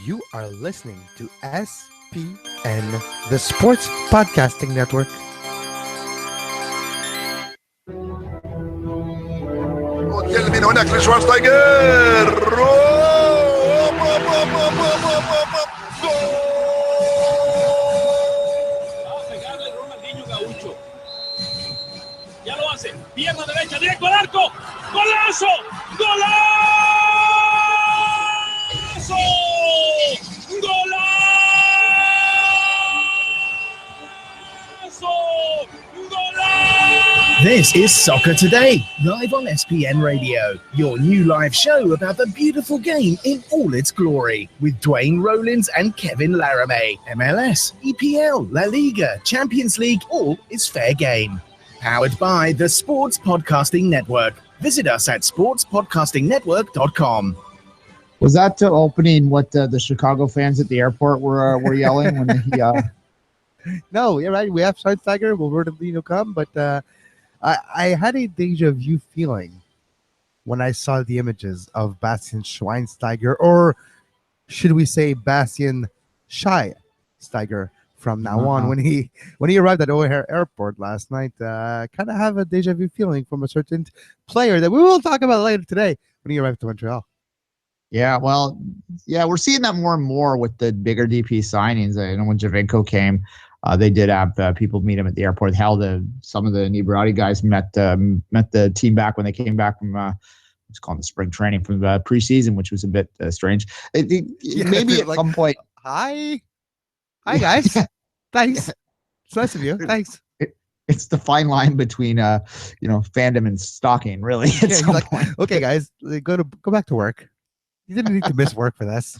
You are listening to SPN, the Sports Podcasting Network. Termina هناك لشوارزنيجر pegarle Ronaldinho Gaucho. Ya lo hace. Pierna derecha, directo al arco. ¡Golazo! ¡Golazo! ¡Golazo! ¡Golazo! This is Soccer Today, live on SPN Radio, your new live show about the beautiful game in all its glory, with Duane, Rollins and Kevin Laramee. MLS, EPL, La Liga, Champions League, all is fair game. Powered by the Sports Podcasting Network. Visit us at sportspodcastingnetwork.com. Was that opening what the Chicago fans at the airport were yelling when he? No, you're right. We have Schweinsteiger. Will Ronaldinho come? But I had a deja vu feeling when I saw the images of Bastian Schweinsteiger, or should we say Bastian Schweinsteiger from now on. When he arrived at O'Hare Airport last night, kind of have a deja vu feeling from a certain player that we will talk about later today when he arrived to Montreal. Yeah, well, yeah, we're seeing that more and more with the bigger DP signings. I know when Javinko came, they did have people meet him at the airport. Hell, some of the Nibrati guys met the team back when they came back from what's called the spring training from the preseason, which was a bit strange. Maybe at some point. Hi guys. Thanks. It's nice of you. Thanks. It's the fine line between fandom and stalking, really. Yeah, like, okay, guys, go back to work. You didn't need to miss work for this.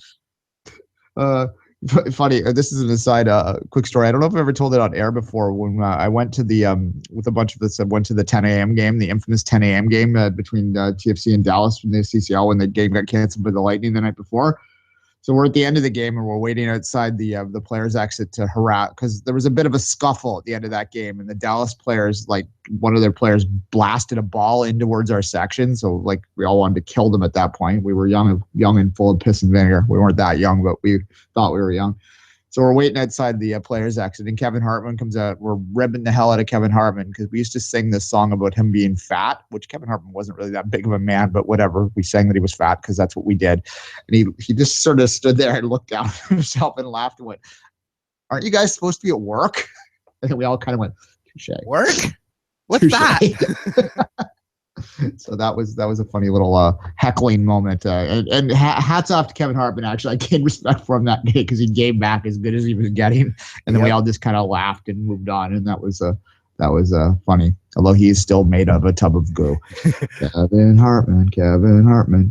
Funny. This is an aside. Quick story. I don't know if I've ever told it on air before. When I went to the with a bunch of us, I went to the 10 a.m. game, the infamous 10 a.m. game between TFC and Dallas from the CCL when the game got canceled by the Lightning the night before. So we're at the end of the game and we're waiting outside the players' exit to harass, because there was a bit of a scuffle at the end of that game, and the Dallas players, like one of their players, blasted a ball in towards our section. So like we all wanted to kill them at that point. We were young and full of piss and vinegar. We weren't that young, but we thought we were young. So we're waiting outside the players' exit, and Kevin Hartman comes out. We're ribbing the hell out of Kevin Hartman because we used to sing this song about him being fat, which Kevin Hartman wasn't really that big of a man, but whatever. We sang that he was fat because that's what we did. And he just sort of stood there and looked down at himself and laughed and went, "Aren't you guys supposed to be at work?" And then we all kind of went, "Touche." Work? What's that? So that was a funny little heckling moment, and hats off to Kevin Hartman. Actually, I gained respect for him that day because he gave back as good as he was getting, and then we all just kind of laughed and moved on, and that was funny. Although he is still made of a tub of goo. Kevin Hartman,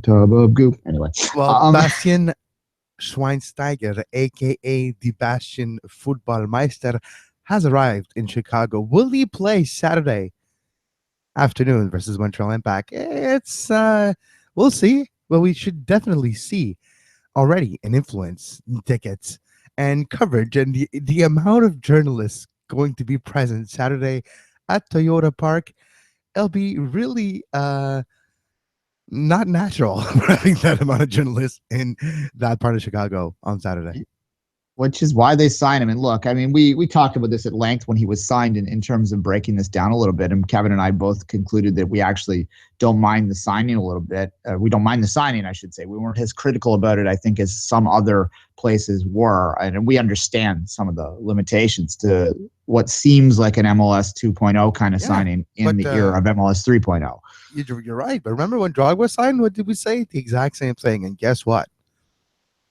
tub of goo. Anyway, well, Bastian Schweinsteiger, aka the Bastian Footballmeister, has arrived in Chicago. Will he play Saturday afternoon versus Montreal Impact? It's we'll see. Well, we should definitely see already an influence in tickets and coverage, and the amount of journalists going to be present Saturday at Toyota Park. It'll be really not natural having that amount of journalists in that part of Chicago on Saturday. Which is why they signed him. And look, I mean, we talked about this at length when he was signed in terms of breaking this down a little bit. And Kevin and I both concluded that we actually don't mind the signing a little bit. We don't mind the signing, I should say. We weren't as critical about it, I think, as some other places were. And we understand some of the limitations to what seems like an MLS 2.0 kind of signing in the era of MLS 3.0. You're right. But remember when Drogba signed, what did we say? The exact same thing. And guess what?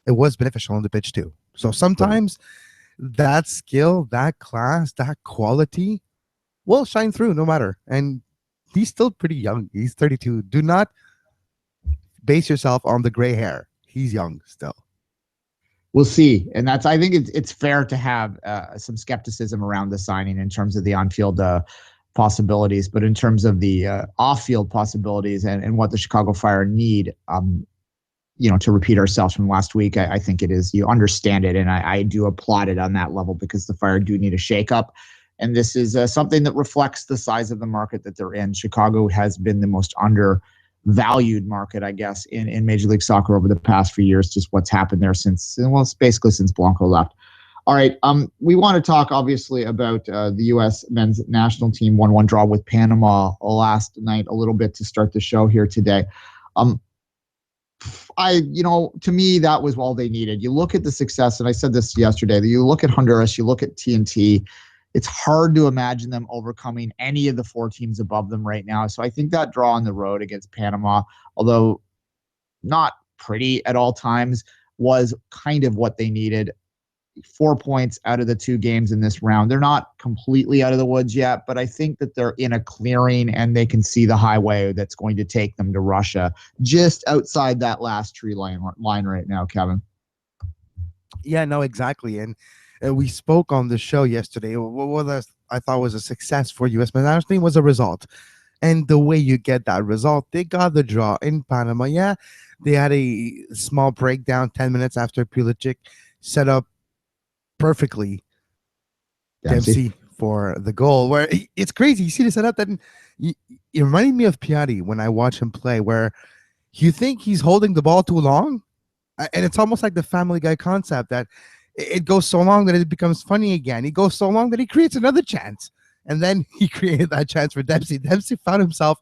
It was beneficial on the pitch too. So sometimes that skill, that class, that quality will shine through no matter. And he's still pretty young. He's 32. Do not base yourself on the gray hair. He's young still. We'll see. And I think it's fair to have some skepticism around the signing in terms of the on-field possibilities, but in terms of the off-field possibilities and what the Chicago Fire need, to repeat ourselves from last week, I think it is, you understand it. And I do applaud it on that level because the Fire do need a shakeup. And this is something that reflects the size of the market that they're in. Chicago has been the most valued market, I guess, in Major League Soccer over the past few years, just what's happened there since Blanco left. All right, we want to talk, obviously, about the U.S. men's national team 1-1 draw with Panama last night a little bit to start the show here today. To me, that was all they needed. You look at the success, and I said this yesterday, that you look at Honduras, you look at TNT, it's hard to imagine them overcoming any of the four teams above them right now. So I think that draw on the road against Panama, although not pretty at all times, was kind of what they needed. 4 points out of the two games in this round. They're not completely out of the woods yet, but I think that they're in a clearing and they can see the highway that's going to take them to Russia, just outside that last tree line right now, Kevin. Yeah, no, exactly. And we spoke on the show yesterday. What I thought was a success for U.S. men's national team was a result. And the way you get that result, they got the draw in Panama. Yeah, they had a small breakdown 10 minutes after Pulisic set up perfectly Dempsey for the goal, where it's crazy. You see the setup, that it reminded me of Piatti when I watch him play, where you think he's holding the ball too long, and it's almost like the Family Guy concept that it goes so long that it becomes funny again. He goes so long that he creates another chance, and then he created that chance for Dempsey. Dempsey found himself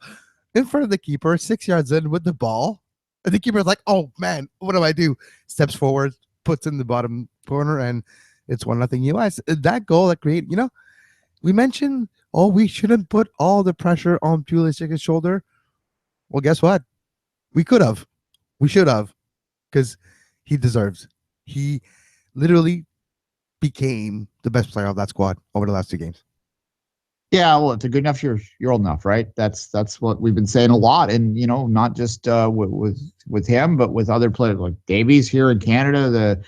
in front of the keeper, 6 yards in with the ball, and the keeper's like, "Oh man, what do I do?" Steps forward, puts in the bottom corner, and it's 1-0 U.S. That goal that created, we mentioned, we shouldn't put all the pressure on Pulisic's shoulder. Well, guess what? We could have. We should have, because he deserves. He literally became the best player of that squad over the last two games. Yeah, well, if they're good enough, you're old enough, right? That's what we've been saying a lot, and not just with him, but with other players like Davies here in Canada.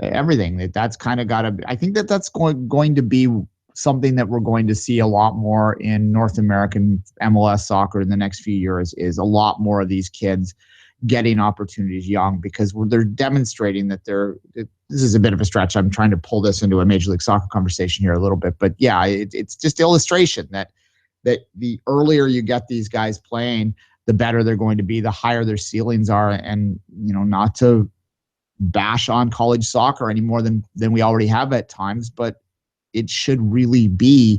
Everything that's kind of got to. I think that's going to be something that we're going to see a lot more in North American MLS soccer in the next few years. Is a lot more of these kids getting opportunities young, because they're demonstrating that this is a bit of a stretch. I'm trying to pull this into a Major League Soccer conversation here a little bit, but yeah, it's just illustration that the earlier you get these guys playing, the better they're going to be, the higher their ceilings are, and not to bash on college soccer any more than we already have at times, but it should really be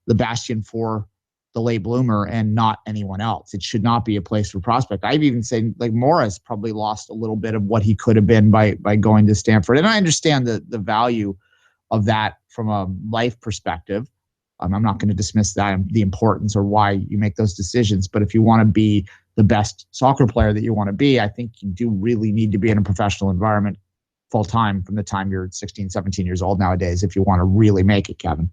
the bastion for the late bloomer and not anyone else. It should not be a place for prospect. I've even said, like, Morris probably lost a little bit of what he could have been by going to Stanford. And I understand the value of that from a life perspective. I'm not going to dismiss that, the importance or why you make those decisions. But if you want to be the best soccer player that you want to be, I think you do really need to be in a professional environment full time from the time you're 16, 17 years old nowadays, if you want to really make it, Kevin.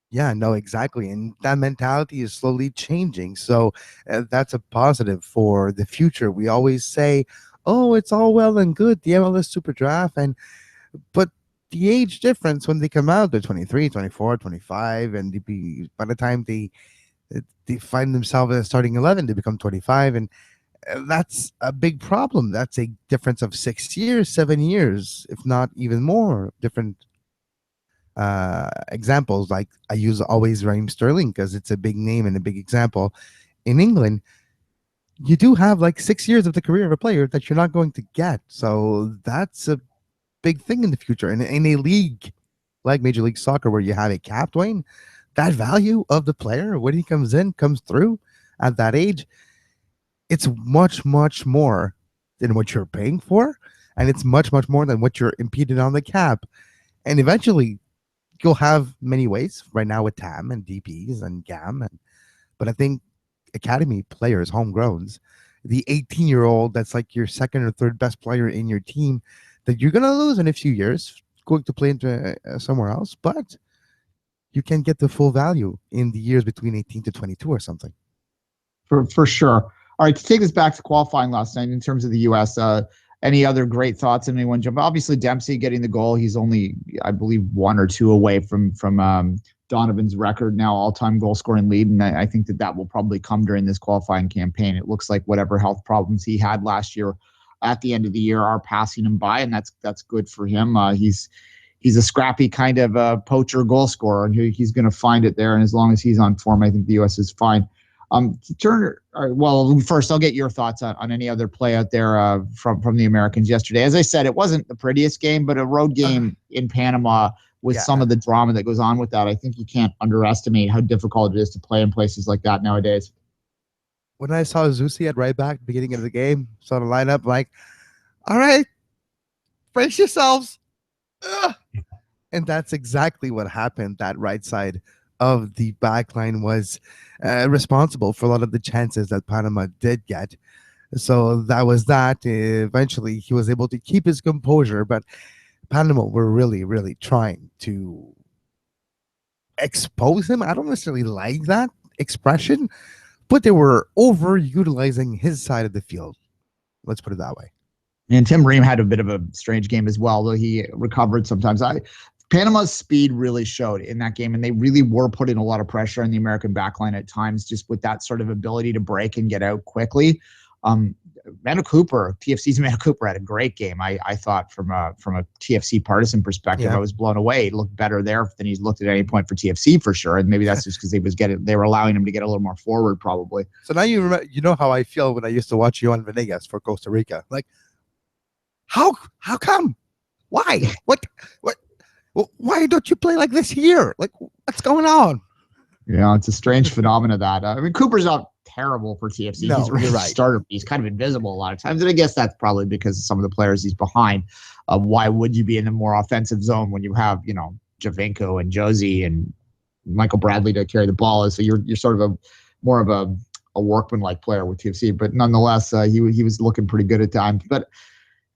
Yeah, no, exactly. And that mentality is slowly changing. So that's a positive for the future. We always say, it's all well and good, the MLS Super Draft, but the age difference when they come out, they're 23, 24, 25, and by the time they find themselves in a starting 11, they become 25, and that's a big problem. That's a difference of 6 years, 7 years, if not even more. Different examples, like I use always Raheem Sterling because it's a big name and a big example. In England, you do have like 6 years of the career of a player that you're not going to get. So that's a big thing in the future. And in a league like Major League Soccer, where you have a cap, Duane, that value of the player when he comes through at that age, it's much, much more than what you're paying for, and it's much, much more than what you're impeded on the cap. And eventually, you'll have many ways right now with TAM and DPs and GAM, but I think academy players, homegrowns, the 18-year-old that's like your second or third best player in your team, that you're going to lose in a few years, going to play into somewhere else, but you can get the full value in the years between 18 to 22 or something. For sure. All right, to take us back to qualifying last night in terms of the U.S., any other great thoughts? Anyone jump? Obviously, Dempsey getting the goal. He's only, I believe, 1 or 2 away from Donovan's record now, all-time goal-scoring lead, and I think that will probably come during this qualifying campaign. It looks like whatever health problems he had last year at the end of the year are passing him by, and that's good for him. He's a scrappy kind of poacher goal scorer, and he's going to find it there. And as long as he's on form, I think the U.S. is fine. Turner. Well, first I'll get your thoughts on any other play out there from the Americans yesterday. As I said, it wasn't the prettiest game, but a road game in Panama with some of the drama that goes on with that. I think you can't underestimate how difficult it is to play in places like that nowadays. When I saw Zusi at right back beginning of the game, saw the lineup, like, all right, brace yourselves. Ugh. And that's exactly what happened. That right side of the back line was responsible for a lot of the chances that Panama did get. So that was that. Eventually, he was able to keep his composure, but Panama were really, really trying to expose him. I don't necessarily like that expression, but they were overutilizing his side of the field. Let's put it that way. And Tim Ream had a bit of a strange game as well, though he recovered sometimes. Panama's speed really showed in that game, and they really were putting a lot of pressure on the American backline at times, just with that sort of ability to break and get out quickly. Manu Cooper, TFC's Manu Cooper had a great game. I thought from a TFC partisan perspective, I was blown away. He looked better there than he's looked at any point for TFC for sure. And maybe that's just because they were allowing him to get a little more forward, probably. So now you know how I feel when I used to watch Johan Venegas for Costa Rica. Like, how come? Why? What? Why don't you play like this here? Like, what's going on? Yeah, it's a strange phenomenon that. I mean, Cooper's not terrible for TFC. No, he's you're right. Starter. He's kind of invisible a lot of times, and I guess that's probably because of some of the players he's behind. Why would you be in a more offensive zone when you have Javinko and Josie and Michael Bradley to carry the ball? So you're sort of more of a workman-like player with TFC, but nonetheless, he was looking pretty good at times. But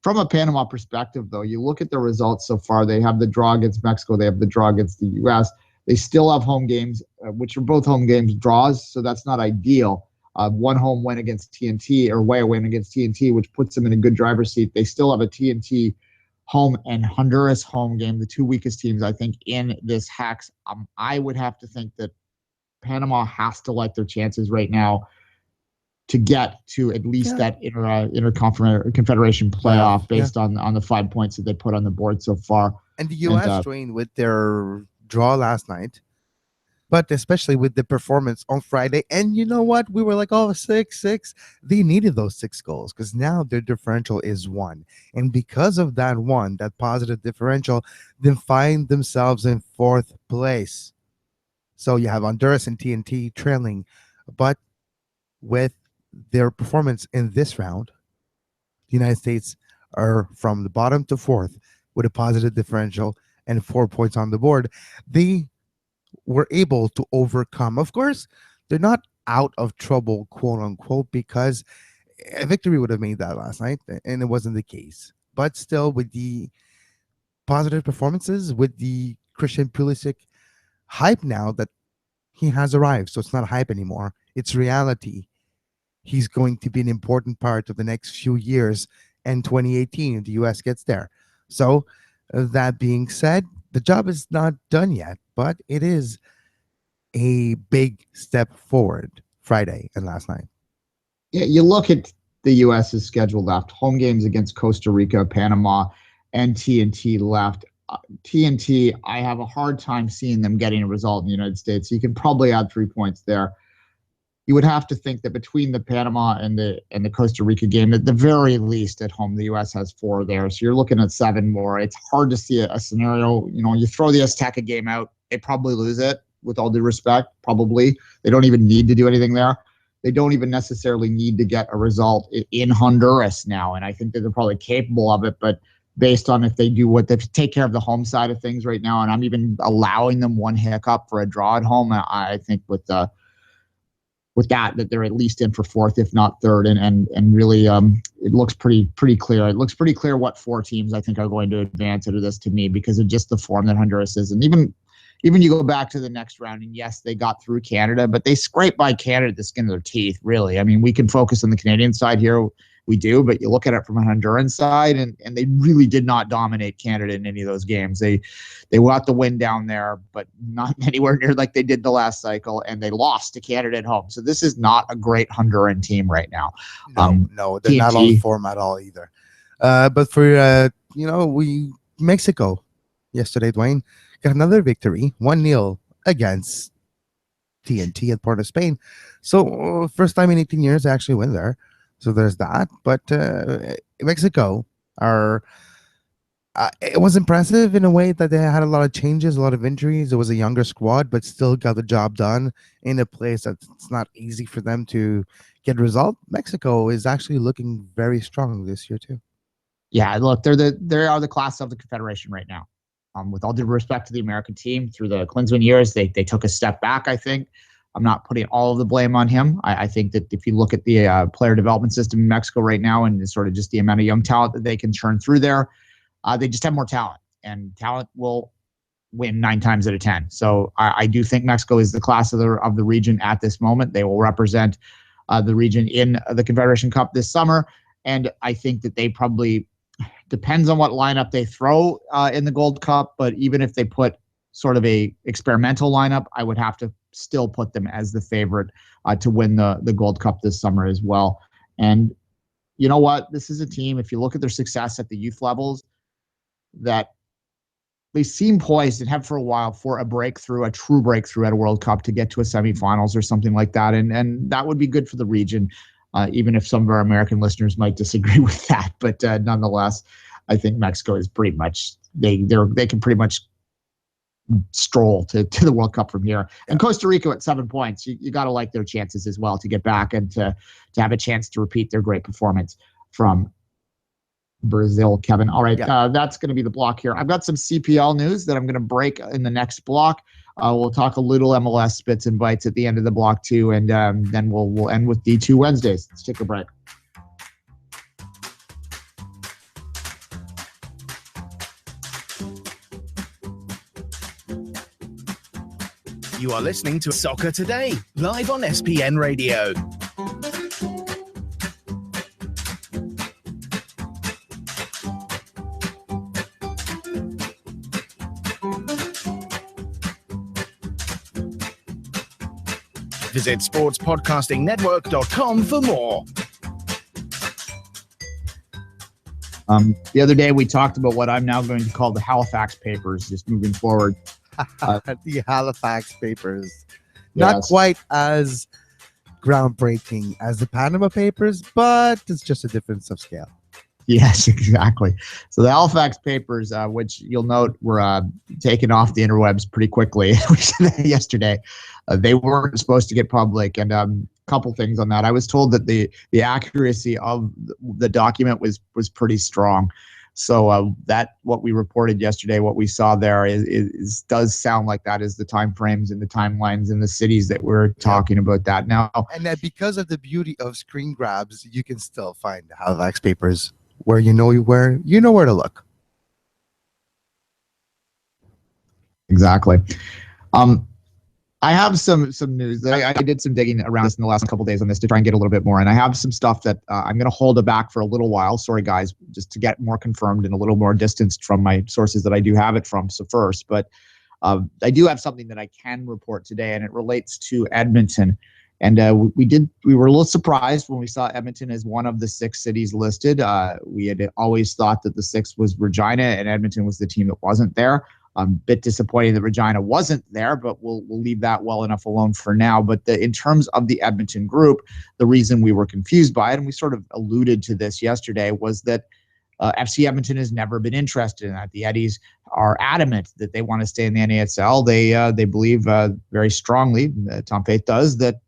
from a Panama perspective, though, you look at the results so far. They have the draw against Mexico. They have the draw against the U.S. They still have home games, which are both home games draws, so that's not ideal. One home win against TNT, or away win against TNT, which puts them in a good driver's seat. They still have a TNT home and Honduras home game, the two weakest teams, I think, in this hex. I would have to think that Panama has to like their chances right now to get to at least that interconfederation playoff based on the 5 points that they put on the board so far. And the U.S. joined with their draw last night, but especially with the performance on Friday. And you know what? We were like, 6-6. They needed those 6 goals because now their differential is 1. And because of that 1, that positive differential, they find themselves in 4th place. So you have Honduras and TNT trailing, but with their performance in this round, the United States are from the bottom to 4th with a positive differential and 4 points on the board. They were able to overcome. Of course, they're not out of trouble, quote unquote, because a victory would have made that last night, and it wasn't the case. But still, with the positive performances, with the Christian Pulisic hype now that he has arrived, so it's not hype anymore, it's reality. He's going to be an important part of the next few years, and 2018, if the U.S. gets there. So, that being said, the job is not done yet, but it is a big step forward Friday and last night. Yeah, you look at the U.S.'s schedule left. Home games against Costa Rica, Panama, and TNT left. TNT, I have a hard time seeing them getting a result in the United States. You can probably add 3 points there. You would have to think that between the Panama and the Costa Rica game, at the very least at home, the U.S. has 4 there. So you're looking at 7 more. It's hard to see a scenario. You throw the Azteca game out, they probably lose it, with all due respect, probably. They don't even need to do anything there. They don't even necessarily need to get a result in Honduras now. And I think that they're probably capable of it, but based on if they take care of the home side of things right now, and I'm even allowing them 1 hiccup for a draw at home, I think with that they're at least in for 4th, if not 3rd, and really it looks pretty clear. It looks pretty clear what 4 teams I think are going to advance out of this to me because of just the form that Honduras is. And even you go back to the next round, and yes, they got through Canada, but they scraped by Canada the skin of their teeth, really. I mean, we can focus on the Canadian side here. We do, but you look at it from a Honduran side, and they really did not dominate Canada in any of those games. They got the win down there, but not anywhere near like they did the last cycle, and they lost to Canada at home. So this is not a great Honduran team right now. No, they're not on form at all either. But for Mexico yesterday, Duane got another victory, 1-0 against TNT at Port of Spain. So first time in 18 years they actually win there. So there's that. But Mexico are. It was impressive in a way that they had a lot of changes, a lot of injuries. It was a younger squad, but still got the job done in a place that's not easy for them to get a result. Mexico is actually looking very strong this year too. Yeah, look, they are the class of the Confederation right now. With all due respect to the American team, through the Klinsmann years, they took a step back, I think. I'm not putting all of the blame on him. I think that if you look at the player development system in Mexico right now and sort of just the amount of young talent that they can churn through there, they just have more talent, and talent will win 9 times out of 10. So I do think Mexico is the class of the region at this moment. They will represent the region in the Confederation Cup this summer, and I think that they probably depends on what lineup they throw in the Gold Cup. But even if they put sort of a experimental lineup, I would have to still put them as the favorite to win the Gold Cup this summer as well. And you know what? This is a team, if you look at their success at the youth levels, that they seem poised and have for a while for a breakthrough, a true breakthrough at a World Cup to get to a semifinals or something like that. And that would be good for the region, even if some of our American listeners might disagree with that. But nonetheless, I think Mexico is pretty much, they can pretty much stroll to the World Cup from here. And Costa Rica at 7 points, you got to like their chances as well to get back and to have a chance to repeat their great performance from Brazil, Kevin. All right, that's going to be the block here. I've got some CPL news that I'm going to break in the next block. We'll talk a little MLS spits and bites at the end of the block too, and then we'll end with D2 Wednesdays. Let's take a break. You are listening to Soccer Today, live on SPN Radio. Visit sportspodcastingnetwork.com for more. The other day we talked about what I'm now going to call the Halifax Papers, just moving forward. The Halifax Papers. Not quite as groundbreaking as the Panama Papers, but it's just a difference of scale. Yes, exactly. So the Halifax Papers, which you'll note were taken off the interwebs pretty quickly yesterday, they weren't supposed to get public. And a couple things on that. I was told that the accuracy of the document was pretty strong. So that what we reported yesterday, what we saw there is does sound like that is the time frames and the timelines and the cities that we're talking about that now. And that because of the beauty of screen grabs, you can still find the Halifax Papers where you know where to look. Exactly. I have some news. I did some digging around this in the last couple of days on this to try and get a little bit more. And I have some stuff that I'm going to hold it back for a little while. Sorry, guys, just to get more confirmed and a little more distanced from my sources that I do have it from. So first, but I do have something that I can report today, and it relates to Edmonton. And we were a little surprised when we saw Edmonton as one of the 6 cities listed. We had always thought that the 6th was Regina, and Edmonton was the team that wasn't there. A bit disappointing that Regina wasn't there, but we'll leave that well enough alone for now. But in terms of the Edmonton group, the reason we were confused by it, and we sort of alluded to this yesterday, was that FC Edmonton has never been interested in that. The Eddies are adamant that they want to stay in the NASL. They believe very strongly, Tom Faith does, that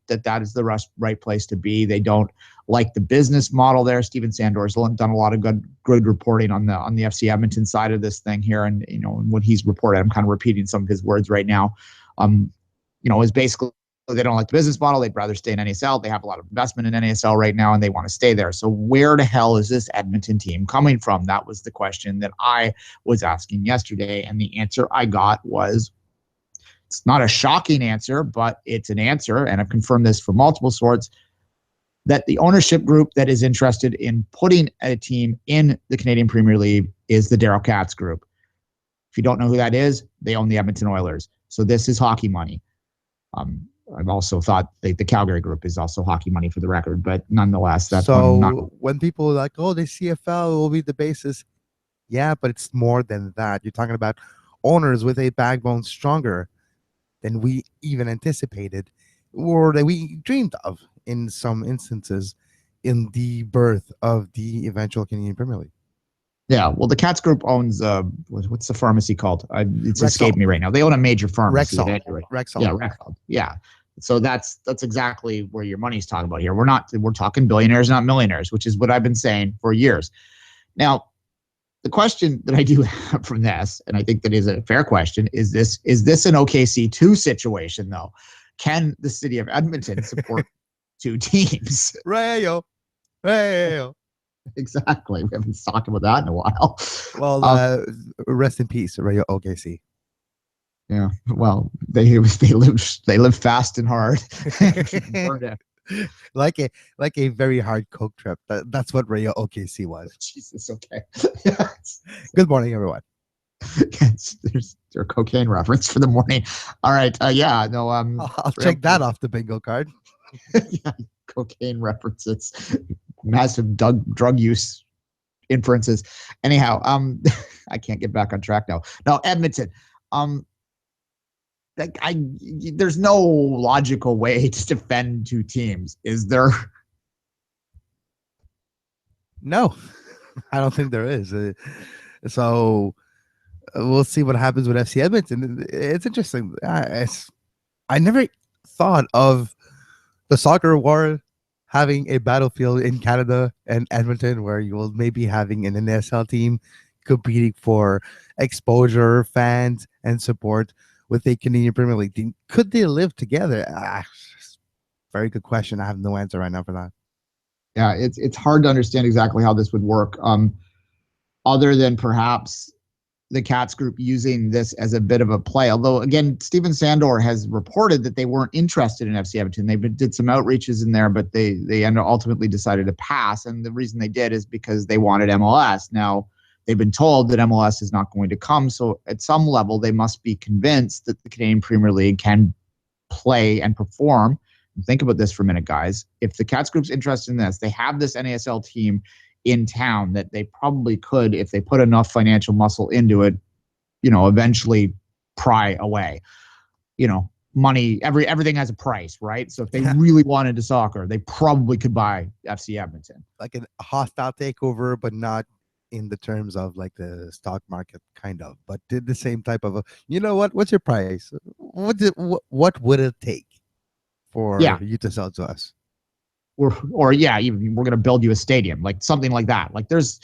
is the right place to be. They don't like the business model there. Steven Sandor's done a lot of good reporting on the FC Edmonton side of this thing here, and when he's reported, I'm kind of repeating some of his words right now. Is basically they don't like the business model. They'd rather stay in NASL. They have a lot of investment in NASL right now, and they want to stay there. So where the hell is this Edmonton team coming from? That was the question that I was asking yesterday, and the answer I got was, it's not a shocking answer, but it's an answer, and I've confirmed this from multiple sources, that the ownership group that is interested in putting a team in the Canadian Premier League is the Daryl Katz Group. If you don't know who that is, they own the Edmonton Oilers. So this is hockey money. I've also thought the Calgary Group is also hockey money, for the record, but nonetheless, that's when people are like, oh, the CFL will be the basis. Yeah, but it's more than that. You're talking about owners with a backbone stronger than we even anticipated or that we dreamed of in some instances in the birth of the eventual Canadian Premier League. Yeah, well, the Cats Group owns what's the pharmacy called? It's Rexall. escaped me right now. They own a major pharmacy. Rexall. At any rate. Rexall. Yeah, Rexall. Yeah. So that's exactly where your money's talking about here. We're talking billionaires, not millionaires, which is what I've been saying for years. Now, the question that I do have from this, and I think that is a fair question, is this an OKC2 situation though? Can the city of Edmonton support two teams? Rayo. Exactly. We haven't talked about that in a while. Well, rest in peace, Rayo OKC. Yeah. Well, they live fast and hard. like a very hard coke trip. That's what Rayo OKC was. Jesus. Okay. Good morning, everyone. There's your cocaine reference for the morning. All right. Yeah. No. I'll check that off the bingo card. Yeah. Cocaine references. Massive drug use inferences. Anyhow, I can't get back on track now. No, Edmonton. There's no logical way to defend two teams, is there? No, I don't think there is. So we'll see what happens with FC Edmonton. It's interesting. I never thought of the soccer war having a battlefield in Canada and Edmonton where you will maybe having an NSL team competing for exposure, fans, and support with a Canadian Premier League team. Could they live together? Very good question. I have no answer right now for that. Yeah, it's hard to understand exactly how this would work, other than perhaps the Cats Group using this as a bit of a play. Although, again, Steven Sandor has reported that they weren't interested in FC Edmonton. They did some outreaches in there, but they ultimately decided to pass. And the reason they did is because they wanted MLS. Now, they've been told that MLS is not going to come. So at some level, they must be convinced that the Canadian Premier League can play and perform. Think about this for a minute, guys. If the Cats Group's interested in this, they have this NASL team in town that they probably could, if they put enough financial muscle into it, eventually pry away. Money, everything has a price, right? So if they really wanted to soccer, they probably could buy FC Edmonton. Like a hostile takeover, but not in the terms of like the stock market, kind of, but did the same type of what's your price? What would it take for you to sell to us? Or even we're going to build you a stadium, like something like that. Like there's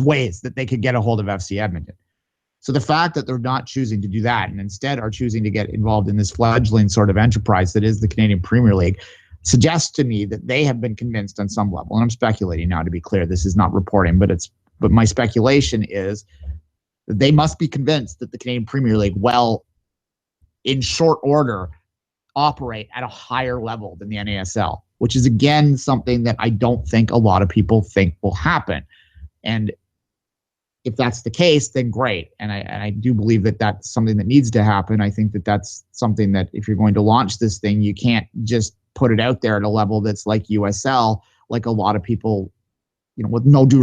ways that they could get a hold of FC Edmonton. So the fact that they're not choosing to do that and instead are choosing to get involved in this fledgling sort of enterprise that is the Canadian Premier League suggests to me that they have been convinced on some level. And I'm speculating now, to be clear, this is not reporting, but my speculation is that they must be convinced that the Canadian Premier League will, in short order, operate at a higher level than the NASL, which is, again, something that I don't think a lot of people think will happen. And if that's the case, then great. And I do believe that that's something that needs to happen. I think that that's something that if you're going to launch this thing, you can't just put it out there at a level that's like USL, like a lot of people, with all due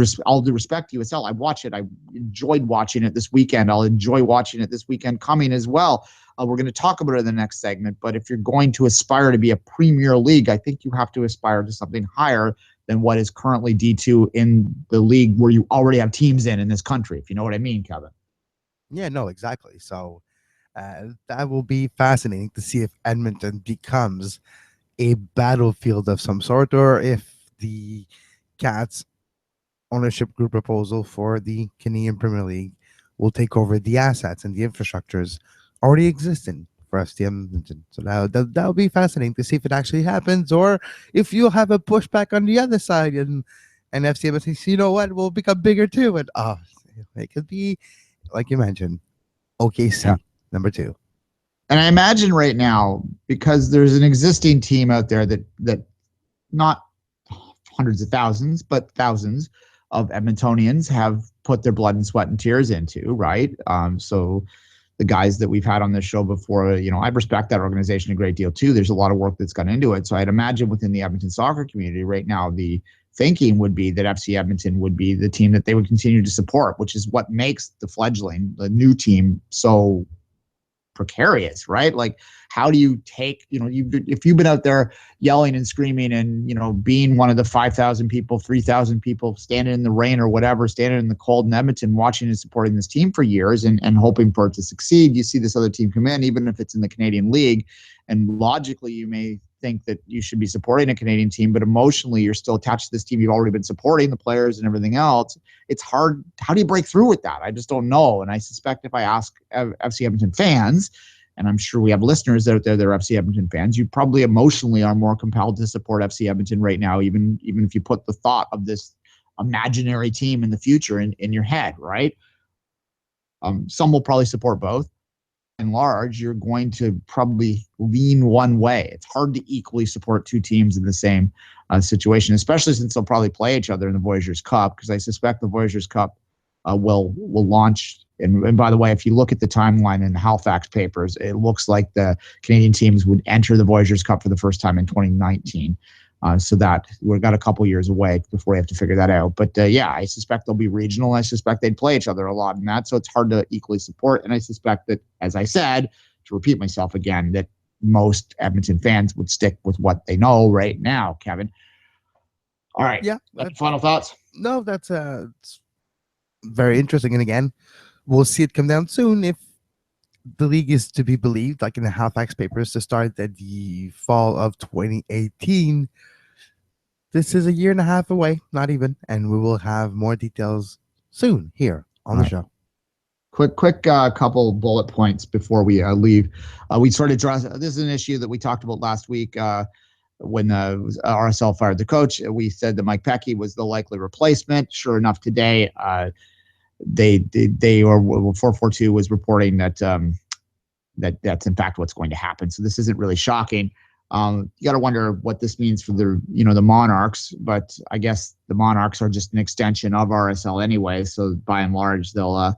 respect to USL. I watch it. I enjoyed watching it this weekend. I'll enjoy watching it this weekend coming as well. We're going to talk about it in the next segment. But if you're going to aspire to be a Premier League, I think you have to aspire to something higher than what is currently D2 in the league where you already have teams in this country, if you know what I mean, Kevin. Yeah, no, exactly. So that will be fascinating to see if Edmonton becomes a battlefield of some sort, or if the Cats ownership group proposal for the Canadian Premier League will take over the assets and the infrastructures already existing for FC Edmonton. So that would be fascinating to see if it actually happens, or if you'll have a pushback on the other side and FC Edmonton, you know what, will become bigger too. And it could be, like you mentioned, OKC number 2. And I imagine right now, because there's an existing team out there that not hundreds of thousands, but thousands of Edmontonians have put their blood and sweat and tears into, right? So the guys that we've had on this show before, I respect that organization a great deal too. There's a lot of work that's gone into it. So I'd imagine within the Edmonton soccer community right now, the thinking would be that FC Edmonton would be the team that they would continue to support, which is what makes the fledgling, the new team, so precarious, right? Like, how do you take, if you've been out there yelling and screaming and, being one of the 5,000 people, 3,000 people standing in the rain or whatever, standing in the cold in Edmonton, watching and supporting this team for years and hoping for it to succeed, you see this other team come in, even if it's in the Canadian League, and logically you may think that you should be supporting a Canadian team, but emotionally you're still attached to this team you've already been supporting, the players and everything else. It's hard. How do you break through with that? I just don't know. And I suspect if I ask FC Edmonton fans, and I'm sure we have listeners out there that are FC Edmonton fans, you probably emotionally are more compelled to support FC Edmonton right now, even if you put the thought of this imaginary team in the future in your head, right? Some will probably support both. In large, you're going to probably lean one way. It's hard to equally support two teams in the same situation, especially since they'll probably play each other in the Voyageurs Cup, because I suspect the Voyageurs Cup will launch. And by the way, if you look at the timeline in the Halifax papers, it looks like the Canadian teams would enter the Voyageurs Cup for the first time in 2019. So that we've got a couple years away before we have to figure that out. But yeah, I suspect they'll be regional. I suspect they'd play each other a lot in that. So it's hard to equally support. And I suspect that, as I said, to repeat myself again, that most Edmonton fans would stick with what they know right now, Kevin. All right. Yeah. Final thoughts? No, that's it's very interesting. And again, we'll see it come down soon if the league is to be believed, like in the Halifax papers, to start at the fall of 2018. This is a year and a half away, not even, and we will have more details soon here on the show. Quick couple bullet points before we leave. We sort of address, this is an issue that we talked about last week when RSL fired the coach. We said that Mike Pecky was the likely replacement. Sure enough, today they or 442 was reporting that that's in fact what's going to happen. So this isn't really shocking. You got to wonder what this means for the Monarchs, but I guess the Monarchs are just an extension of RSL anyway. So by and large, they'll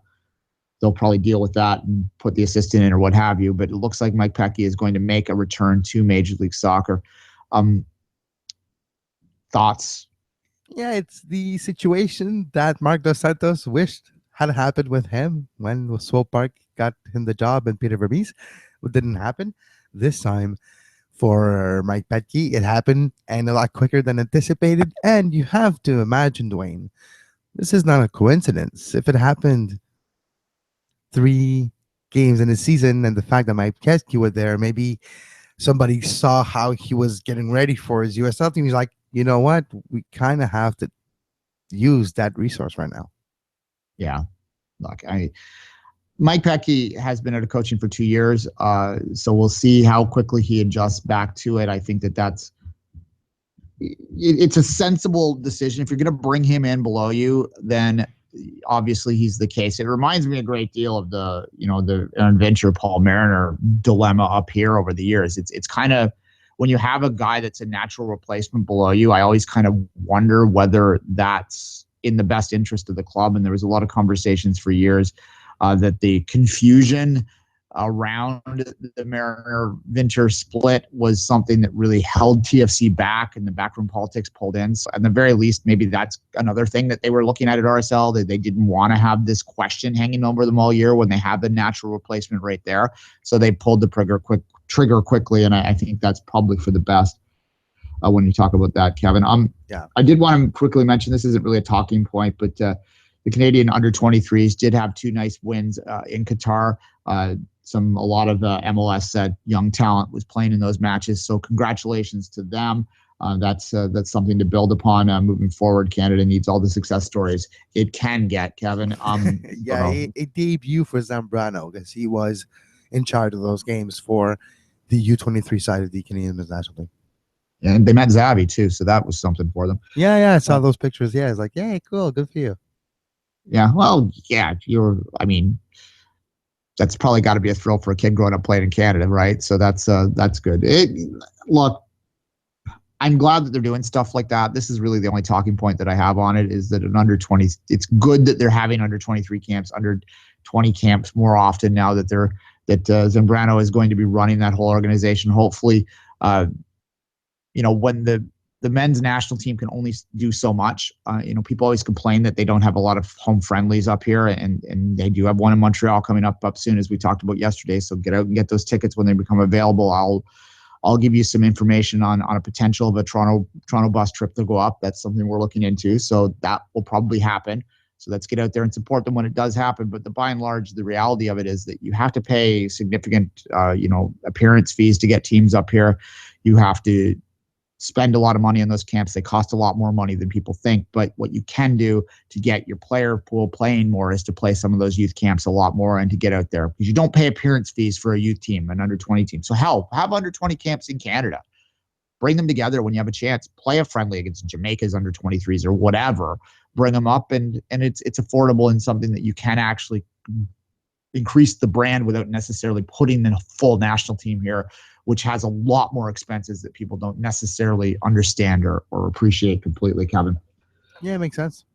probably deal with that and put the assistant in or what have you. But it looks like Mike Pecky is going to make a return to Major League Soccer. Thoughts? Yeah, it's the situation that Mark Dos Santos wished had happened with him when Swope Park got him the job and Peter Vermees. It didn't happen this time. For Mike Petke, it happened and a lot quicker than anticipated. And you have to imagine, Duane, this is not a coincidence. If it happened 3 games in a season and the fact that Mike Petke was there, maybe somebody saw how he was getting ready for his USL team. He's like, you know what? We kind of have to use that resource right now. Yeah. Look, Mike Pecky has been out of coaching for 2 years, so we'll see how quickly he adjusts back to it. I think it's a sensible decision. If you're going to bring him in below you, then obviously he's the case. It reminds me a great deal of the Aaron Venture, Paul Mariner dilemma up here over the years. It's kind of, when you have a guy that's a natural replacement below you, I always kind of wonder whether that's in the best interest of the club. And there was a lot of conversations for years that the confusion around the Mariner-Venture split was something that really held TFC back, and the backroom politics pulled in. So at the very least, maybe that's another thing that they were looking at RSL, that they didn't want to have this question hanging over them all year when they have the natural replacement right there. So they pulled the trigger quickly, and I think that's probably for the best when you talk about that, Kevin. Yeah. I did want to quickly mention, this isn't really a talking point, but the Canadian under-23s did have 2 nice wins in Qatar. A lot of MLS young talent was playing in those matches, so congratulations to them. That's something to build upon moving forward. Canada needs all the success stories it can get, Kevin. Yeah, a debut for Zambrano, because he was in charge of those games for the U23 side of the Canadian national team. And they met Zavi too, so that was something for them. Yeah, I saw those pictures. Yeah, it's like, yeah, cool, good for you. Yeah, well, yeah, that's probably got to be a thrill for a kid growing up playing in Canada, right? So that's good. Look, I'm glad that they're doing stuff like that. This is really the only talking point that I have on it, is that an under 20, it's good that they're having under 23 camps, under 20 camps more often now that Zambrano is going to be running that whole organization. Hopefully, when the the men's national team can only do so much. People always complain that they don't have a lot of home friendlies up here, and they do have one in Montreal coming up soon, as we talked about yesterday. So get out and get those tickets when they become available. I'll give you some information on a potential of a Toronto bus trip to go up. That's something we're looking into. So that will probably happen. So let's get out there and support them when it does happen. But by and large, the reality of it is that you have to pay significant, appearance fees to get teams up here. You have to spend a lot of money on those camps. They cost a lot more money than people think. But what you can do to get your player pool playing more is to play some of those youth camps a lot more and to get out there, because you don't pay appearance fees for a youth team, an under 20 team. So hell, have under 20 camps in Canada. Bring them together when you have a chance. Play a friendly against Jamaica's under 23s or whatever. Bring them up, and it's affordable and something that you can actually increase the brand without necessarily putting in a full national team here, which has a lot more expenses that people don't necessarily understand or appreciate completely, Kevin. Yeah, it makes sense.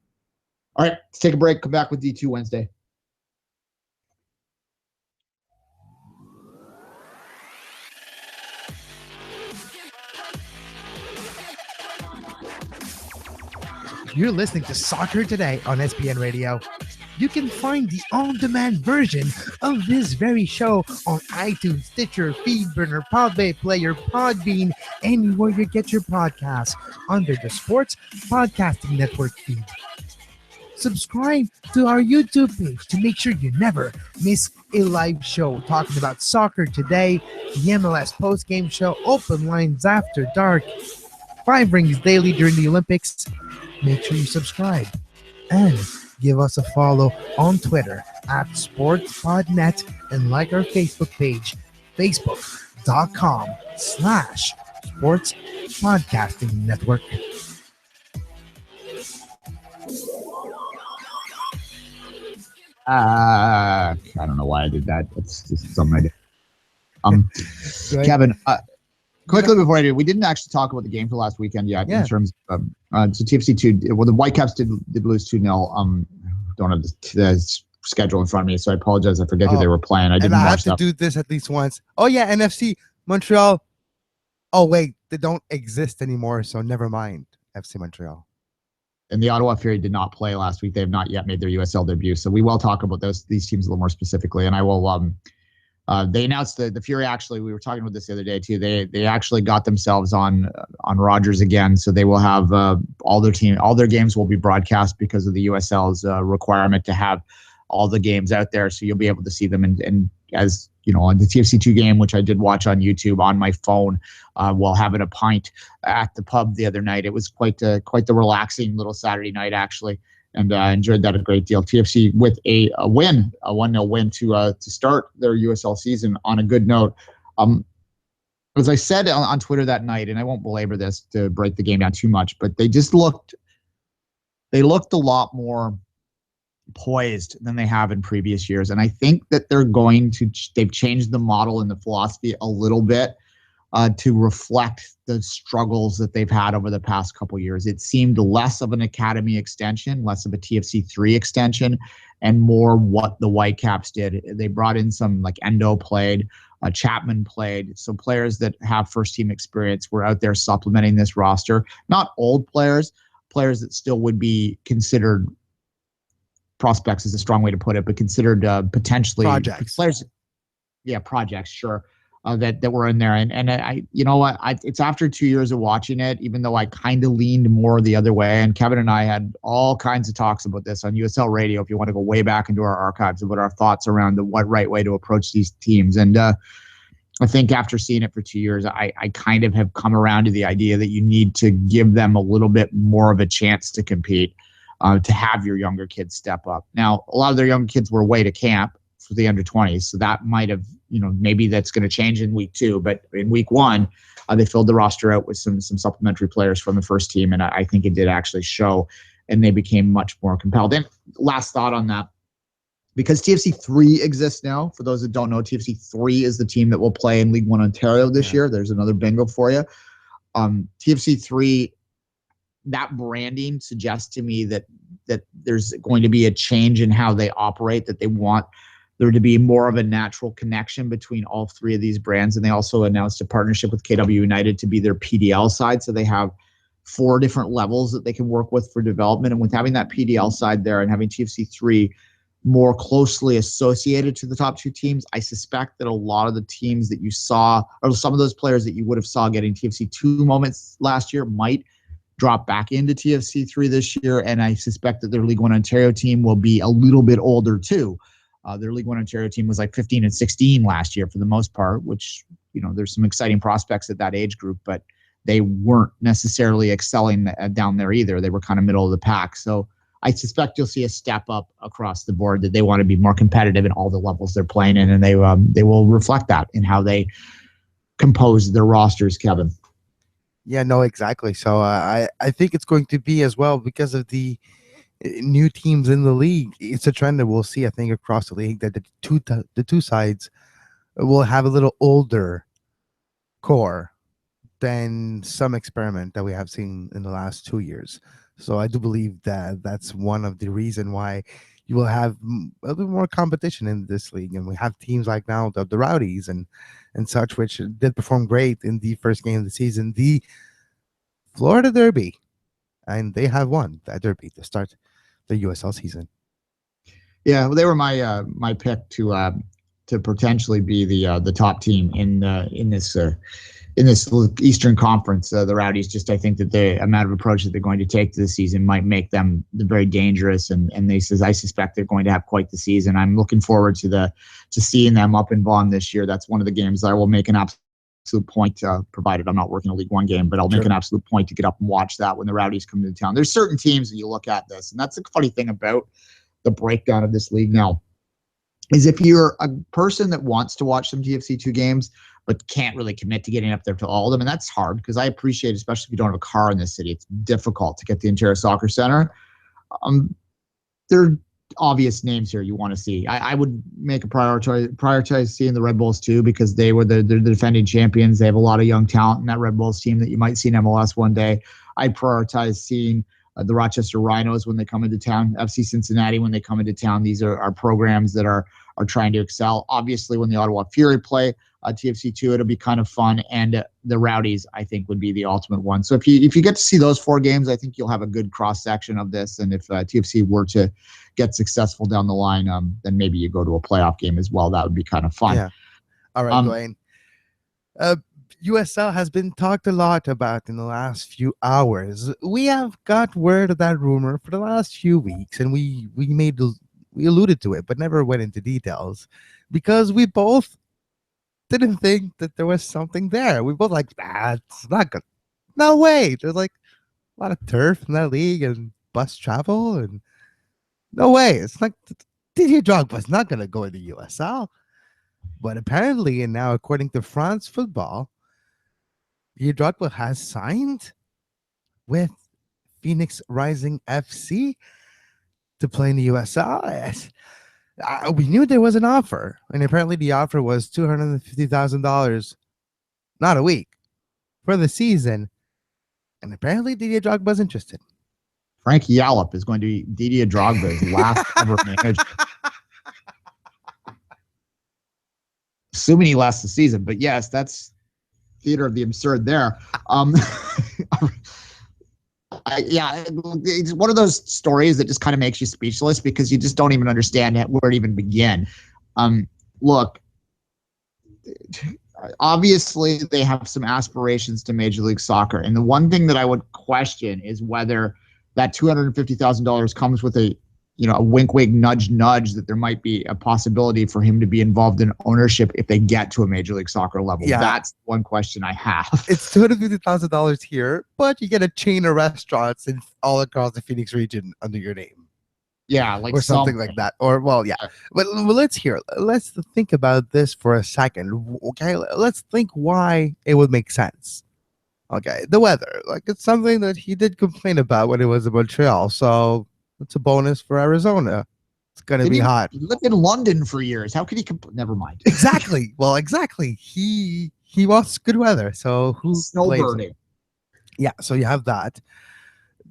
All right, let's take a break. Come back with D2 Wednesday. You're listening to Soccer Today on SPN Radio. You can find the on-demand version of this very show on iTunes, Stitcher, Feedburner, Podbay Player, Podbean, anywhere you get your podcasts under the Sports Podcasting Network feed. Subscribe to our YouTube page to make sure you never miss a live show talking about soccer today, the MLS post-game show, open lines after dark, 5 rings daily during the Olympics. Make sure you subscribe and give us a follow on Twitter at SportsPodNet and like our Facebook page, facebook.com/Sports Podcasting Network. I don't know why I did that. It's just something I did. Kevin, quickly before I do, we didn't actually talk about the game for last weekend yet in terms of so TFC 2. Well, the Whitecaps did lose 2-0. Don't have the schedule in front of me, so I apologize. I forget who they were playing. I didn't watch that. I have to do this at least once. Oh yeah, NFC Montreal. Oh wait, they don't exist anymore, so never mind. FC Montreal. And the Ottawa Fury did not play last week. They have not yet made their USL debut, so we will talk about these teams a little more specifically. And I will. They announced the Fury. Actually, we were talking about this the other day too. They actually got themselves on Rogers again, so they will have all their games will be broadcast because of the USL's requirement to have all the games out there. So you'll be able to see them. And as you know, on the TFC2 game, which I did watch on YouTube on my phone while having a pint at the pub the other night, it was quite the relaxing little Saturday night actually. And enjoyed that a great deal. TFC with a 1-0 win to start their USL season on a good note. As I said on Twitter that night, and I won't belabor this to break the game down too much, but they looked a lot more poised than they have in previous years. And I think that they've changed the model and the philosophy a little bit to reflect the struggles that they've had over the past couple of years. It seemed less of an academy extension, less of a TFC3 extension, and more what the Whitecaps did. They brought in some, like Endo played, Chapman played. So players that have first team experience were out there supplementing this roster. Not old players that still would be considered prospects is a strong way to put it, but considered potentially projects. Players. Yeah, projects, sure. That were in there. And I you know what, it's after 2 years of watching it, even though I kind of leaned more the other way, and Kevin and I had all kinds of talks about this on USL Radio, if you want to go way back into our archives, about our thoughts around the right way to approach these teams. And I think after seeing it for 2 years, I kind of have come around to the idea that you need to give them a little bit more of a chance to compete, to have your younger kids step up. Now, a lot of their young kids were away to camp for the under 20s, so that might have, maybe that's going to change in week 2, but in week 1 they filled the roster out with some supplementary players from the first team, and I think it did actually show, and they became much more compelled. And last thought on that, because TFC 3 exists now, for those that don't know, TFC 3 is the team that will play in League 1 Ontario this year. There's another bingo for you. TFC 3, that branding suggests to me that there's going to be a change in how they operate, that they want there to be more of a natural connection between all 3 of these brands. And they also announced a partnership with KW United to be their PDL side. So they have 4 different levels that they can work with for development. And with having that PDL side there and having TFC3 more closely associated to the top 2 teams, I suspect that a lot of the teams that you saw, or some of those players that you would have saw getting TFC2 moments last year, might drop back into TFC3 this year. And I suspect that their League One Ontario team will be a little bit older too. Their League One Ontario team was like 15 and 16 last year for the most part, which, there's some exciting prospects at that age group, but they weren't necessarily excelling down there either. They were kind of middle of the pack. So I suspect you'll see a step up across the board, that they want to be more competitive in all the levels they're playing in, and they will reflect that in how they compose their rosters, Kevin. Yeah, no, exactly. So I think it's going to be as well because of the new teams in the league. It's a trend that we'll see, I think, across the league, that the two sides will have a little older core than some experiment that we have seen in the last 2 years. So I do believe that that's one of the reason why you will have a little more competition in this league. And we have teams like now the Rowdies and such, which did perform great in the first game of the season, the Florida Derby. And they have won that Derby to start the USL season. Yeah, well, they were my pick to potentially be the top team in this Eastern Conference. The Rowdies, just I think that the amount of approach that they're going to take to the season might make them very dangerous, and I suspect they're going to have quite the season. I'm looking forward to seeing them up in Vaughan this year. That's one of the games I will make an absolute point, provided I'm not working a League One game, but I'll make an absolute point to get up and watch that when the Rowdies come to town. There's certain teams that you look at this, and that's the funny thing about the breakdown of this league now, is if you're a person that wants to watch some TFC2 games but can't really commit to getting up there to all of them, and that's hard because I appreciate, especially if you don't have a car in this city, it's difficult to get to the Ontario Soccer Center. There are obvious names here you want to see. I would make a prioritize seeing the Red Bulls too, because they're the defending champions. They have a lot of young talent in that Red Bulls team that you might see in MLS one day. I'd prioritize seeing the Rochester Rhinos when they come into town, FC Cincinnati when they come into town. These are programs that are trying to excel. Obviously, when the Ottawa Fury play TFC2, it'll be kind of fun, and the Rowdies, I think, would be the ultimate one. So if you get to see those 4 games, I think you'll have a good cross section of this. And if TFC were to get successful down the line, then maybe you go to a playoff game as well. That would be kind of fun. Yeah. All right, Duane. USL has been talked a lot about in the last few hours. We have got word of that rumor for the last few weeks, and we alluded to it, but never went into details because we both didn't think that there was something there. We both it's not good. No way. There's like a lot of turf in that league and bus travel, and no way. It's like Didier Drogba's not going to go in the USL. But apparently, and now according to France Football, Didier Drogba has signed with Phoenix Rising FC to play in the USL. We knew there was an offer, and apparently the offer was $250,000, not a week, for the season. And apparently Didier Drogba's interested. Frank Yallop is going to be Didier Drogba's last ever manager. Assuming he lasts the season, but yes, that's theater of the absurd there. It's one of those stories that just kind of makes you speechless because you just don't even understand where it even begin. Look, obviously they have some aspirations to Major League Soccer, and the one thing that I would question is whether that $250,000 comes with a wink, wink, nudge, nudge that there might be a possibility for him to be involved in ownership if they get to a Major League Soccer level. Yeah. That's one question I have. It's $250,000 here, but you get a chain of restaurants all across the Phoenix region under your name. Yeah, like or something like that. Or, well, yeah. But let's think about this for a second. Okay, let's think why it would make sense. Okay, the weather. Like, it's something that he did complain about when it was in Montreal, so it's a bonus for Arizona. It's going to be hot. He lived in London for years. How could he never mind. Exactly. Well, exactly. He wants good weather, so snowbirding. Yeah, so you have that.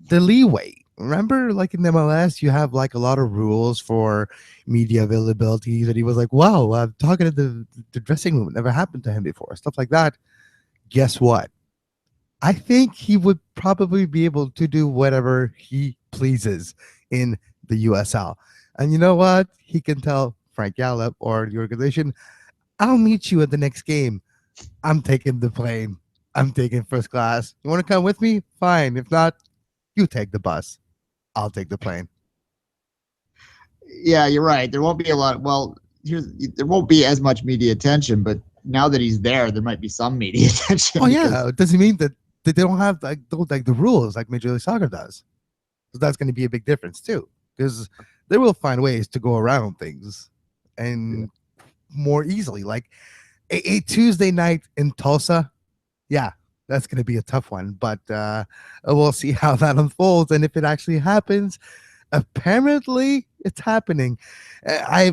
The leeway. Remember, like in MLS, you have like a lot of rules for media availabilities, and he was like, wow, I'm talking to the dressing room. It never happened to him before. Stuff like that. Guess what? I think he would probably be able to do whatever he pleases in the USL. And you know what? He can tell Frank Gallup or the organization, I'll meet you at the next game. I'm taking the plane. I'm taking first class. You want to come with me? Fine. If not, you take the bus. I'll take the plane. Yeah, you're right. There won't be a lot. Well, there won't be as much media attention, but now that he's there might be some media attention. Oh yeah, it doesn't mean that they don't have like the rules like Major League Soccer does. So that's going to be a big difference too, because they will find ways to go around things and more easily. Like a Tuesday night in Tulsa, yeah, that's going to be a tough one. But we'll see how that unfolds, and if it actually happens. Apparently, it's happening.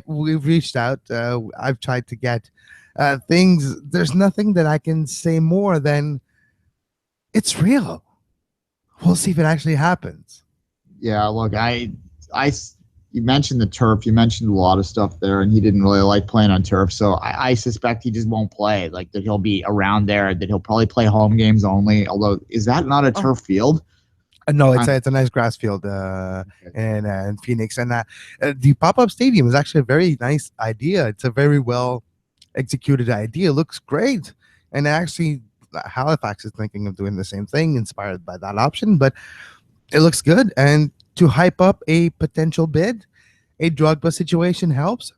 We've reached out. I've tried to get things. There's nothing that I can say more than it's real. We'll see if it actually happens. Yeah, look, you mentioned the turf. You mentioned a lot of stuff there, and he didn't really like playing on turf. So I suspect he just won't play. Like that, he'll be around there. That he'll probably play home games only. Although, is that not a turf field? No, it's a nice grass field in Phoenix, and the pop-up stadium is actually a very nice idea. It's a very well executed idea. It looks great, and actually Halifax is thinking of doing the same thing, inspired by that option. But it looks good, and to hype up a potential bid, a Drogba situation helps.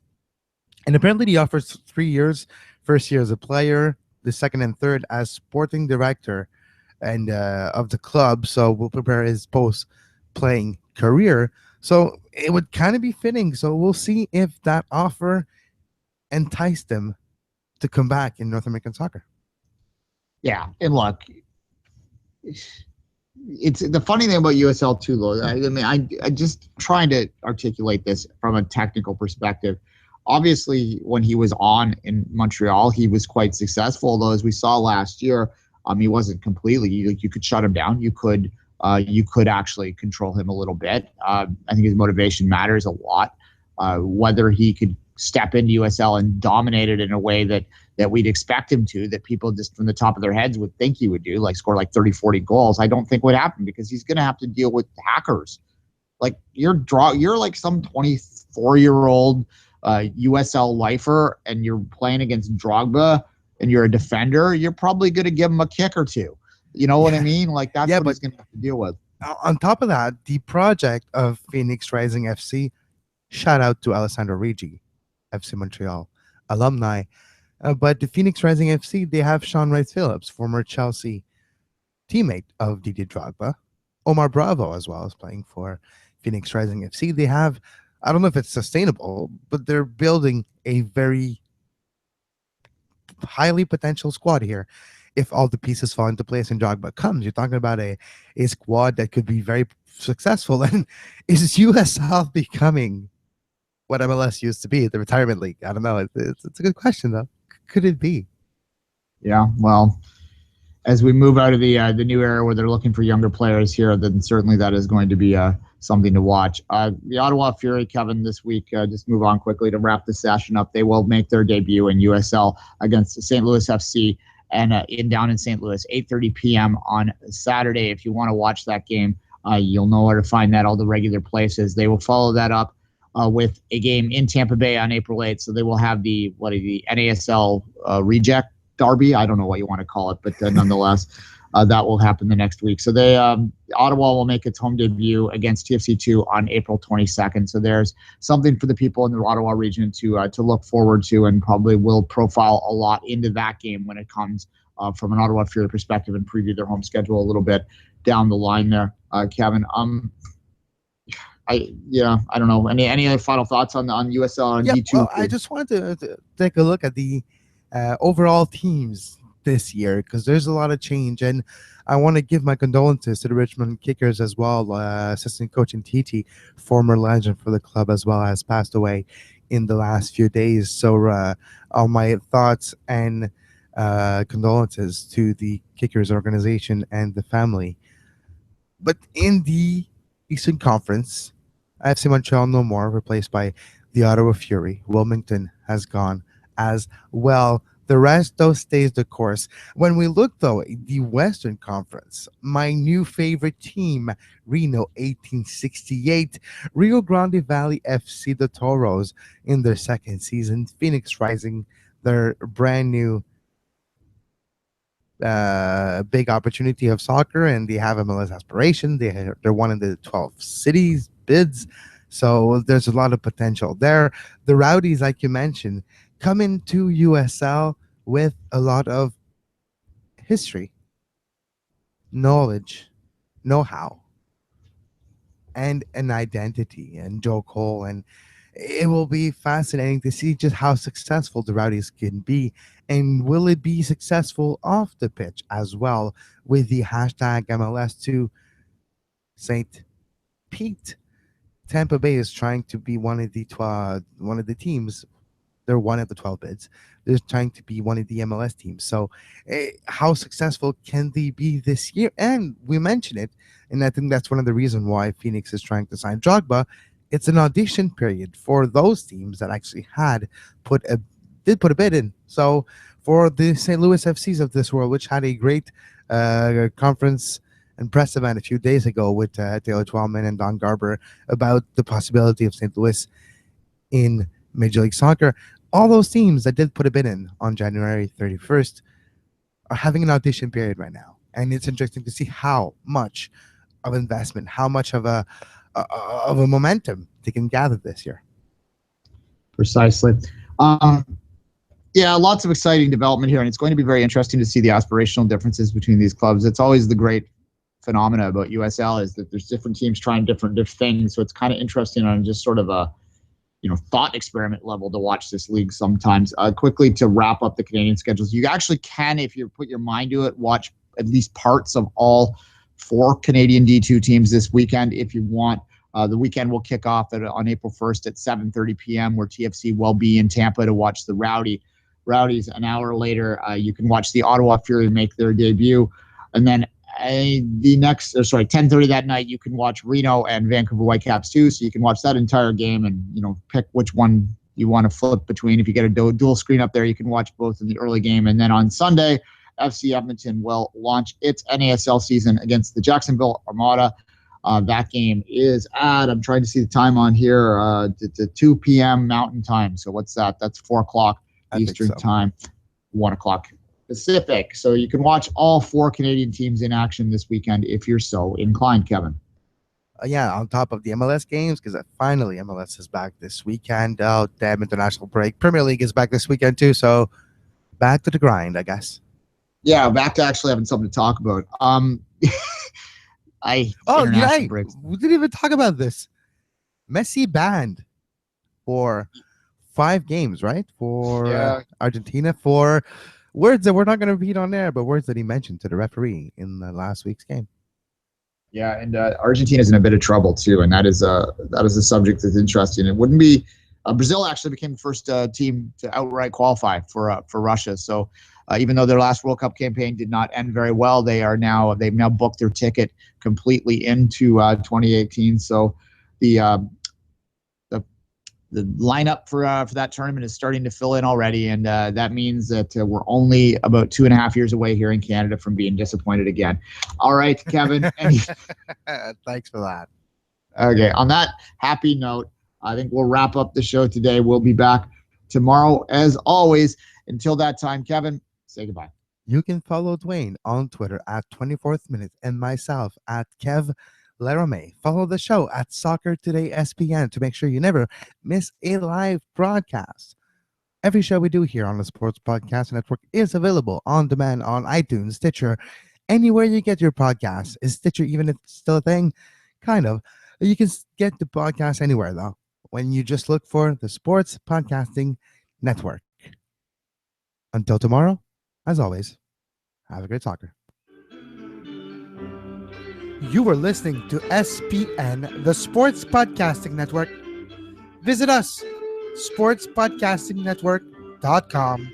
And apparently, he offers 3 years: first year as a player, the second and third as sporting director and of the club, so we'll prepare his post-playing career. So it would kind of be fitting. So we'll see if that offer enticed him to come back in North American soccer. Yeah, and look, it's the funny thing about USL too, though. I mean, I just trying to articulate this from a technical perspective. Obviously, when he was on in Montreal, he was quite successful. Though, as we saw last year, he wasn't completely. You could shut him down. You could actually control him a little bit. I think his motivation matters a lot. Whether he could step into USL and dominate it in a way that we'd expect him to, that people just from the top of their heads would think he would do, like score like 30, 40 goals, I don't think would happen because he's going to have to deal with hackers. Like you're like some 24-year-old USL lifer and you're playing against Drogba and you're a defender, you're probably going to give him a kick or two. You know what I mean? Like that's what he's going to have to deal with. On top of that, the project of Phoenix Rising FC, shout out to Alessandro Rigi, FC Montreal alumni. But the Phoenix Rising FC, they have Sean Rice Phillips, former Chelsea teammate of Didier Drogba. Omar Bravo as well is playing for Phoenix Rising FC. They have, I don't know if it's sustainable, but they're building a very highly potential squad here. If all the pieces fall into place and Drogba comes, you're talking about a squad that could be very successful. And is USL becoming what MLS used to be, the retirement league? I don't know. It's a good question, though. Could it be? Yeah, well, as we move out of the new era where they're looking for younger players here, then certainly that is going to be something to watch. The Ottawa Fury, Kevin, this week, just move on quickly to wrap the session up. They will make their debut in USL against St. Louis FC and down in St. Louis, 8:30 p.m. on Saturday. If you want to watch that game, you'll know where to find that, all the regular places. They will follow that up with a game in Tampa Bay on April 8th. So they will have the NASL reject derby. I don't know what you want to call it, but nonetheless, that will happen the next week. So Ottawa will make its home debut against TFC2 on April 22nd. So there's something for the people in the Ottawa region to look forward to, and probably will profile a lot into that game when it comes from an Ottawa Fury perspective and preview their home schedule a little bit down the line there, Kevin. I don't know. Any other final thoughts on USL and D2? Well, I just wanted to take a look at the overall teams this year, because there's a lot of change, and I want to give my condolences to the Richmond Kickers as well. Assistant coach Titi, former legend for the club as well, has passed away in the last few days. So all my thoughts and condolences to the Kickers organization and the family. But in the Eastern Conference, FC Montreal no more, replaced by the Ottawa Fury. Wilmington has gone as well. The rest, though, stays the course. When we look, though, at the Western Conference, my new favorite team, Reno 1868, Rio Grande Valley FC, the Toros, in their second season, Phoenix Rising, their brand new big opportunity of soccer, and they have MLS aspiration. They're one of the 12 cities bids, so there's a lot of potential there. The Rowdies, like you mentioned, come into USL with a lot of history, knowledge, know-how, and an identity. And Joe Cole, and it will be fascinating to see just how successful the Rowdies can be, and will it be successful off the pitch as well with the hashtag MLS2 St. Pete. Tampa Bay is trying to be one of the teams. They're one of the 12 bids. They're trying to be one of the MLS teams. So, how successful can they be this year? And we mentioned it, and I think that's one of the reasons why Phoenix is trying to sign Drogba. It's an audition period for those teams that actually did put a bid in. So, for the St. Louis FCs of this world, which had a great conference and press event a few days ago with Taylor Twellman and Don Garber about the possibility of St. Louis in Major League Soccer. All those teams that did put a bid in on January 31st are having an audition period right now. And it's interesting to see how much of investment, how much of a momentum they can gather this year. Precisely. Yeah, lots of exciting development here, and it's going to be very interesting to see the aspirational differences between these clubs. It's always the great phenomena about USL is that there's different teams trying different things. So it's kind of interesting on just sort of a thought experiment level to watch this league sometimes. Quickly to wrap up the Canadian schedules, you actually can, if you put your mind to it, watch at least parts of all 4 Canadian D2 teams this weekend if you want. The weekend will kick off on April 1st at 7:30 p.m. where TFC will be in Tampa to watch the Rowdies. An hour later, you can watch the Ottawa Fury make their debut. And then 10:30 that night, you can watch Reno and Vancouver Whitecaps too. So you can watch that entire game and, pick which one you want to flip between. If you get a dual screen up there, you can watch both in the early game. And then on Sunday, FC Edmonton will launch its NASL season against the Jacksonville Armada. That game is I'm trying to see the time on here, to 2 p.m. Mountain Time. So what's that? That's 4 o'clock Eastern Time, 1 o'clock Pacific. So you can watch all 4 Canadian teams in action this weekend if you're so inclined, Kevin. Yeah, on top of the MLS games, because finally MLS is back this weekend. Oh, damn, international break. Premier League is back this weekend too. So back to the grind, I guess. Yeah, back to actually having something to talk about. We didn't even talk about this. Messi banned for 5 games, right? For Argentina, for words that we're not going to repeat on there, but words that he mentioned to the referee in the last week's game. Yeah, and Argentina's in a bit of trouble too, and that is a subject that's interesting. It wouldn't be Brazil actually became the first team to outright qualify for Russia. So even though their last World Cup campaign did not end very well, they've now booked their ticket completely into 2018. So the lineup for that tournament is starting to fill in already, and that means that we're only about 2.5 years away here in Canada from being disappointed again. All right, Kevin. Thanks for that. Okay, on that happy note, I think we'll wrap up the show today. We'll be back tomorrow, as always. Until that time, Kevin, say goodbye. You can follow Duane on Twitter at 24th Minute and myself at Kev Laramee. Follow the show at Soccer Today SPN to make sure you never miss a live broadcast. Every show we do here on the Sports Podcast Network is available on demand on iTunes, Stitcher, anywhere you get your podcasts. Is Stitcher even if it's still a thing? Kind of. You can get the podcast anywhere, though, when you just look for the Sports Podcasting Network. Until tomorrow, as always, have a great soccer. You were listening to SPN, the Sports Podcasting Network. Visit us, sportspodcastingnetwork.com.